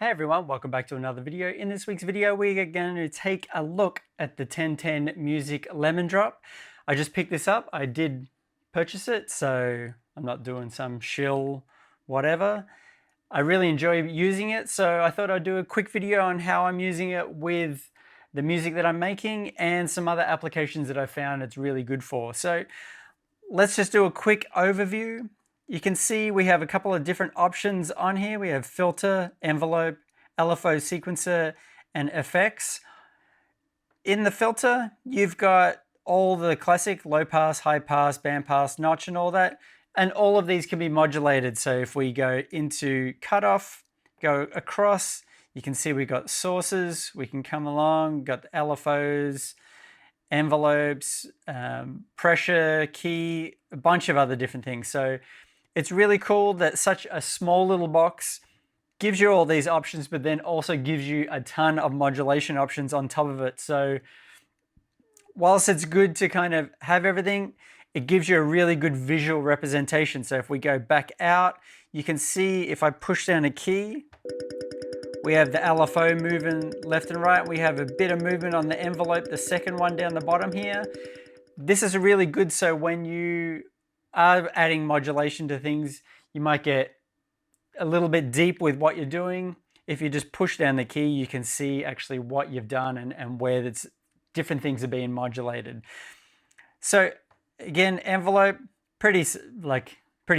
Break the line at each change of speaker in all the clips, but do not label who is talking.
Hey everyone, welcome back to another video. In this week's video, we are going to take a look at the 1010music Lemondrop. I just picked this up. I did purchase it, so I'm not doing some shill whatever. I really enjoy using it, so I thought I'd do a quick video on how I'm using it with the music that I'm making and some other applications that I found it's really good for. So let's just do a quick overview. You can see we have a couple of different options on here. We have filter, envelope, LFO sequencer, and effects. In the filter, you've got all the classic low pass, high pass, band pass, notch, and all that. And all of these can be modulated. So if we go into cutoff, go across, you can see we've got sources. We can come along, got the LFOs, envelopes, pressure, key, a bunch of other different things. So it's really cool that such a small little box gives you all these options, but then also gives you a ton of modulation options on top of it. So whilst it's good to kind of have everything, it gives you a really good visual representation. So if we go back out, you can see if I push down a key, we have the LFO moving left and right. We have a bit of movement on the envelope, the second one down the bottom here. This is really good, so when you are adding modulation to things, you might get a little bit deep with what you're doing. If you just push down the key, you can see actually what you've done and where that's different things are being modulated. So again, envelope, pretty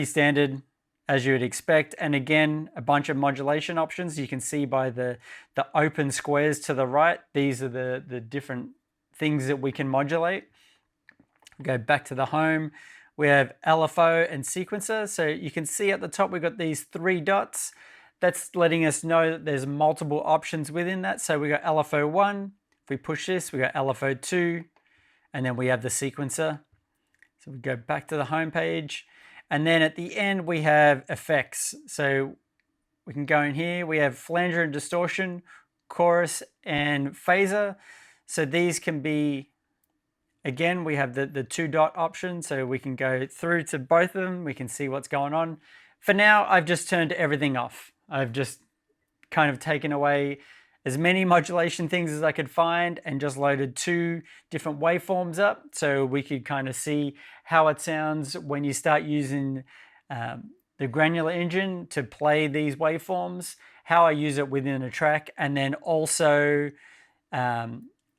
standard as you would expect. And again, a bunch of modulation options. You can see by the open squares to the right, these are the different things that we can modulate. Go back to the home. We have LFO and sequencer. So you can see at the top, we've got these three dots. That's letting us know that there's multiple options within that. So we got LFO 1. If we push this, we got LFO 2. And then we have the sequencer. So we go back to the home page. And then at the end, we have effects. So we can go in here. We have flanger and distortion, chorus, and phaser. So these can be, again, we have the two dot option, so we can go through to both of them. We can see what's going on. For now, I've just turned everything off. I've just kind of taken away as many modulation things as I could find and just loaded two different waveforms up so we could kind of see how it sounds when you start using the granular engine to play these waveforms, how I use it within a track, and then also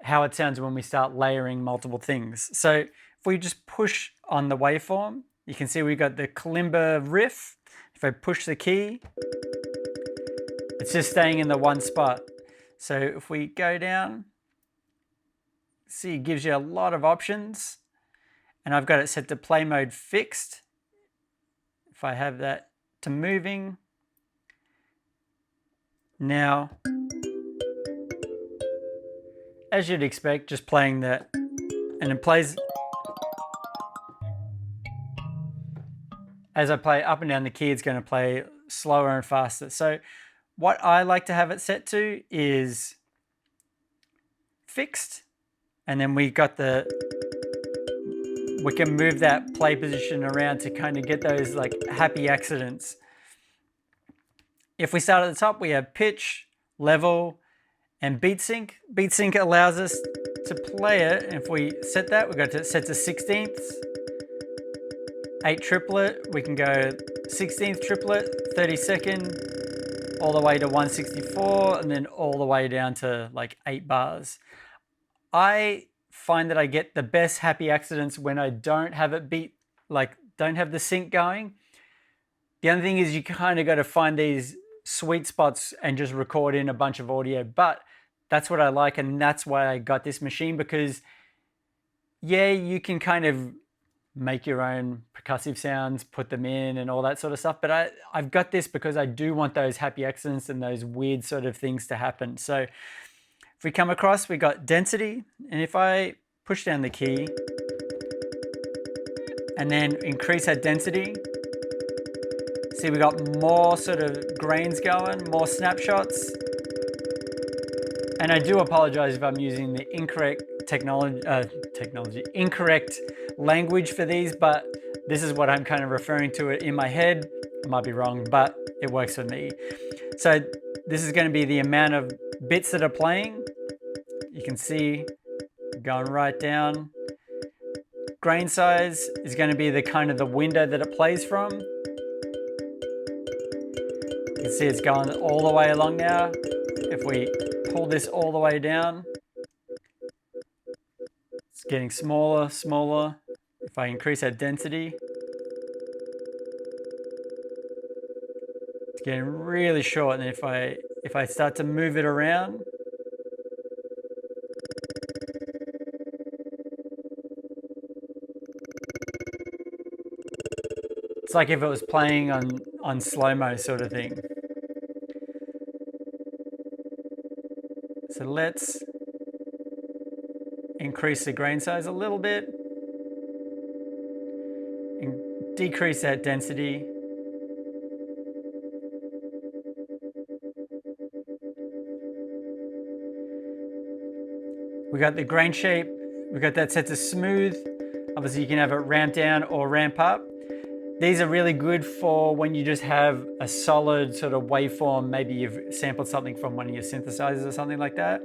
how it sounds when we start layering multiple things. So if we just push on the waveform, you can see we've got the kalimba riff. If I push the key, it's just staying in the one spot. So if we go down, see, it gives you a lot of options. And I've got it set to play mode fixed. If I have that to moving. Now, as you'd expect, just playing that, and it plays. As I play up and down the key, it's going to play slower and faster. So what I like to have it set to is fixed, and then we can move that play position around to kind of get those like happy accidents. If we start at the top, we have pitch, level, and beat sync. Beat sync allows us to play it. And if we set that, we've got to set to 16ths, 8 triplet. We can go 16th triplet, 32nd, all the way to 164, and then all the way down to like 8 bars. I find that I get the best happy accidents when I don't have it beat, like don't have the sync going. The other thing is you kind of got to find these sweet spots and just record in a bunch of audio, but that's what I like, and that's why I got this machine, because yeah, you can kind of make your own percussive sounds, put them in and all that sort of stuff, but I've got this because I do want those happy accidents and those weird sort of things to happen. So if we come across, we got density, and if I push down the key and then increase that density, see we got more sort of grains going, more snapshots. And I do apologize if I'm using the incorrect incorrect language for these, but this is what I'm kind of referring to it in my head. I might be wrong, but it works for me. So this is going to be the amount of bits that are playing. You can see going right down. Grain size is going to be the kind of the window that it plays from. You can see it's going all the way along now. If we pull this all the way down, it's getting smaller, smaller. If I increase that density, it's getting really short. And if I start to move it around, it's like if it was playing on slow-mo sort of thing. So let's increase the grain size a little bit and decrease that density. We got the grain shape, we got that set to smooth. Obviously you can have it ramp down or ramp up. These are really good for when you just have a solid sort of waveform. Maybe you've sampled something from one of your synthesizers or something like that.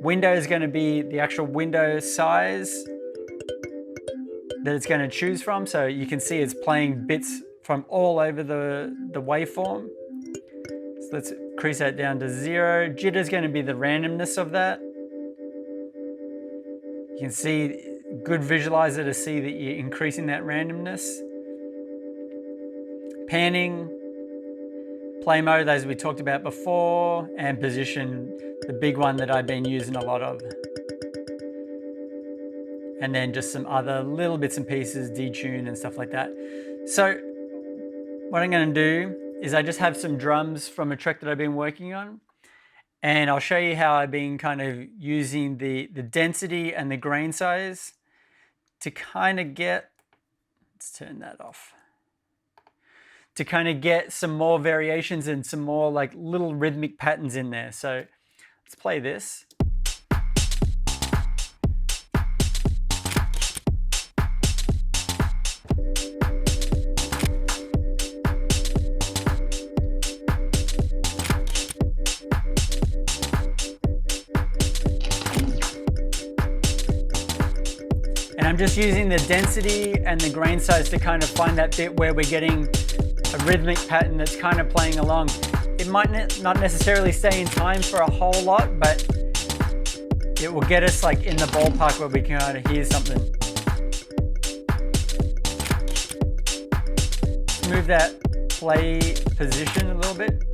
Window is going to be the actual window size that it's going to choose from. So you can see it's playing bits from all over the waveform. So let's increase that down to 0. Jitter is going to be the randomness of that. You can see, good visualizer to see that you're increasing that randomness. Panning, play mode, as we talked about before, and position, the big one that I've been using a lot of. And then just some other little bits and pieces, detune and stuff like that. So what I'm going to do is I just have some drums from a track that I've been working on, and I'll show you how I've been kind of using the density and the grain size to kind of get, let's turn that off, to kind of get some more variations and some more like little rhythmic patterns in there. So let's play this. And I'm just using the density and the grain size to kind of find that bit where we're getting a rhythmic pattern that's kind of playing along. It might not necessarily stay in time for a whole lot, but it will get us like in the ballpark where we can kind of hear something. Move that play position a little bit.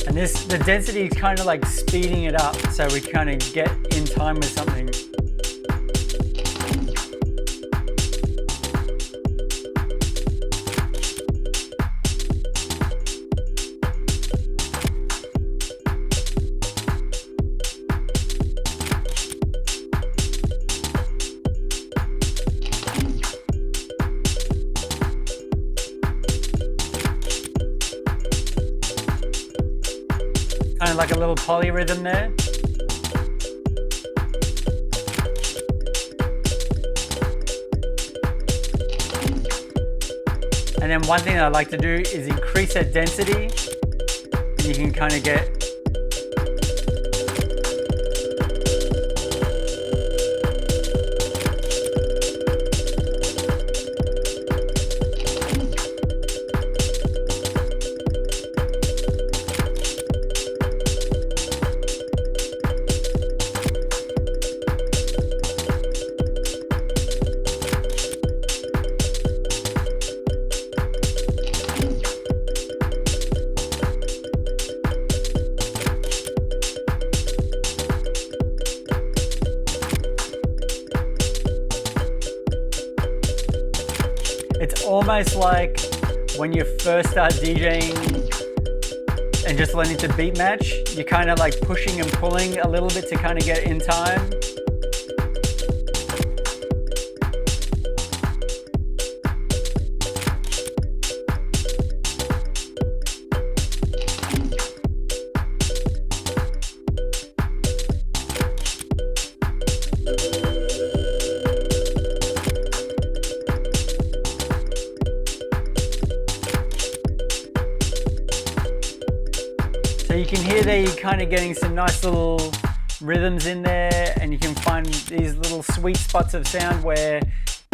And the density is kind of like speeding it up so we kind of get in time with something. Kind of like a little polyrhythm there. And then one thing I like to do is increase that density, and you can kind of get it's almost like when you first start DJing and just learning to beat match, you're kind of like pushing and pulling a little bit to kind of get in time. So you can hear there you're kind of getting some nice little rhythms in there, and you can find these little sweet spots of sound where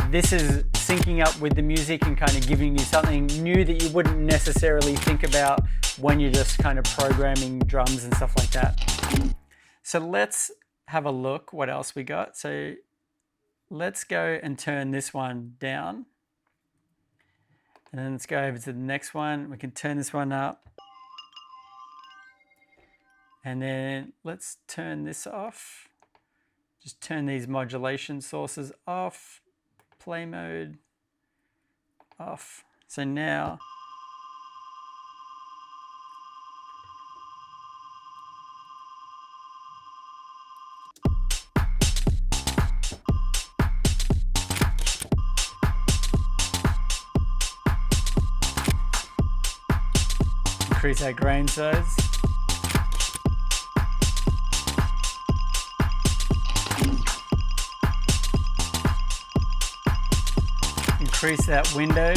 this is syncing up with the music and kind of giving you something new that you wouldn't necessarily think about when you're just kind of programming drums and stuff like that. So let's have a look what else we got. So let's go and turn this one down. And then let's go over to the next one. We can turn this one up. And then let's turn this off. Just turn these modulation sources off. Play mode off. So now increase our grain size. Increase that window.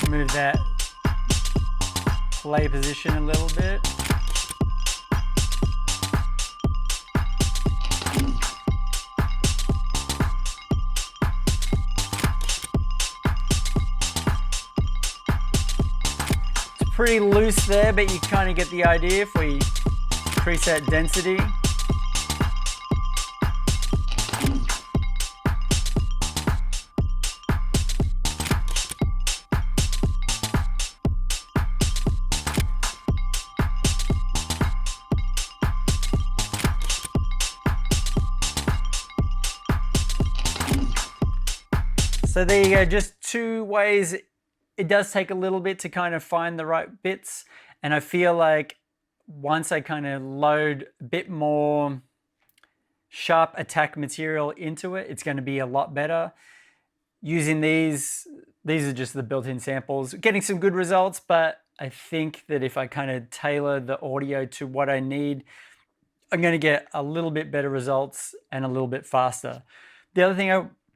Move that play position a little bit. It's pretty loose there, but you kind of get the idea if we increase that density. So there you go, just two ways. It does take a little bit to kind of find the right bits. And I feel like once I kind of load a bit more sharp attack material into it, it's going to be a lot better. Using these are just the built-in samples. Getting some good results, but I think that if I kind of tailor the audio to what I need, I'm going to get a little bit better results and a little bit faster. The other thing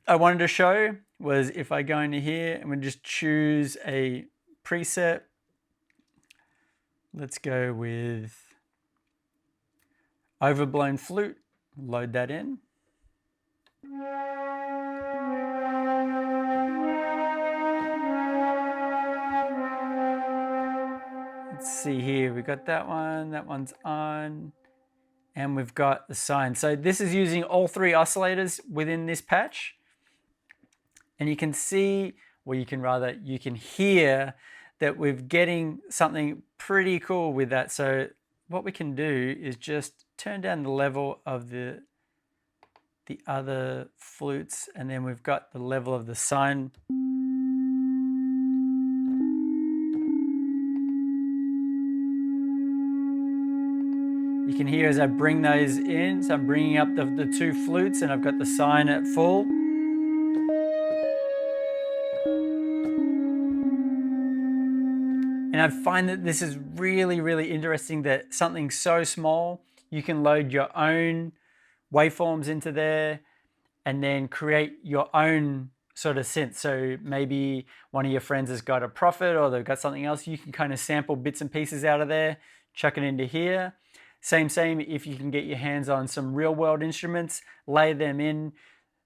I wanted to show was if I go into here and we just choose a preset. Let's go with overblown flute, load that in. Let's see here, we got that one's on, and we've got the sine. So this is using all three oscillators within this patch. And you can see, or you can hear that we're getting something pretty cool with that. So what we can do is just turn down the level of the other flutes, and then we've got the level of the sine. You can hear as I bring those in, so I'm bringing up the two flutes and I've got the sine at full. And I find that this is really, really interesting that something so small, you can load your own waveforms into there and then create your own sort of synth. So maybe one of your friends has got a Prophet or they've got something else. You can kind of sample bits and pieces out of there, chuck it into here. Same if you can get your hands on some real world instruments, lay them in.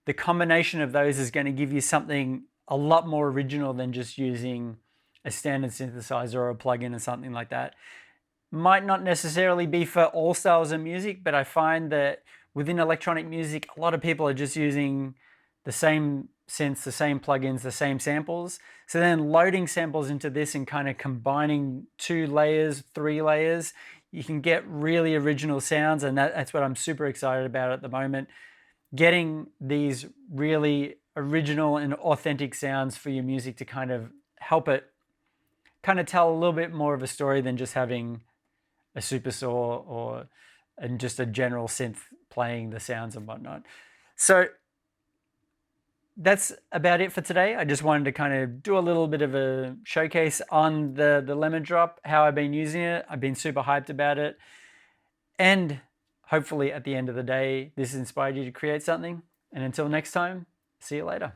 The combination of those is going to give you something a lot more original than just using a standard synthesizer or a plugin or something like that. Might not necessarily be for all styles of music, but I find that within electronic music, a lot of people are just using the same synths, the same plugins, the same samples. So then loading samples into this and kind of combining 2 layers, 3 layers, you can get really original sounds, and that's what I'm super excited about at the moment. Getting these really original and authentic sounds for your music to kind of help it kind of tell a little bit more of a story than just having a super saw or and just a general synth playing the sounds and whatnot. So that's about it for today. I just wanted to kind of do a little bit of a showcase on the Lemondrop, how I've been using it. I've been super hyped about it. And hopefully at the end of the day, this inspired you to create something. And until next time, see you later.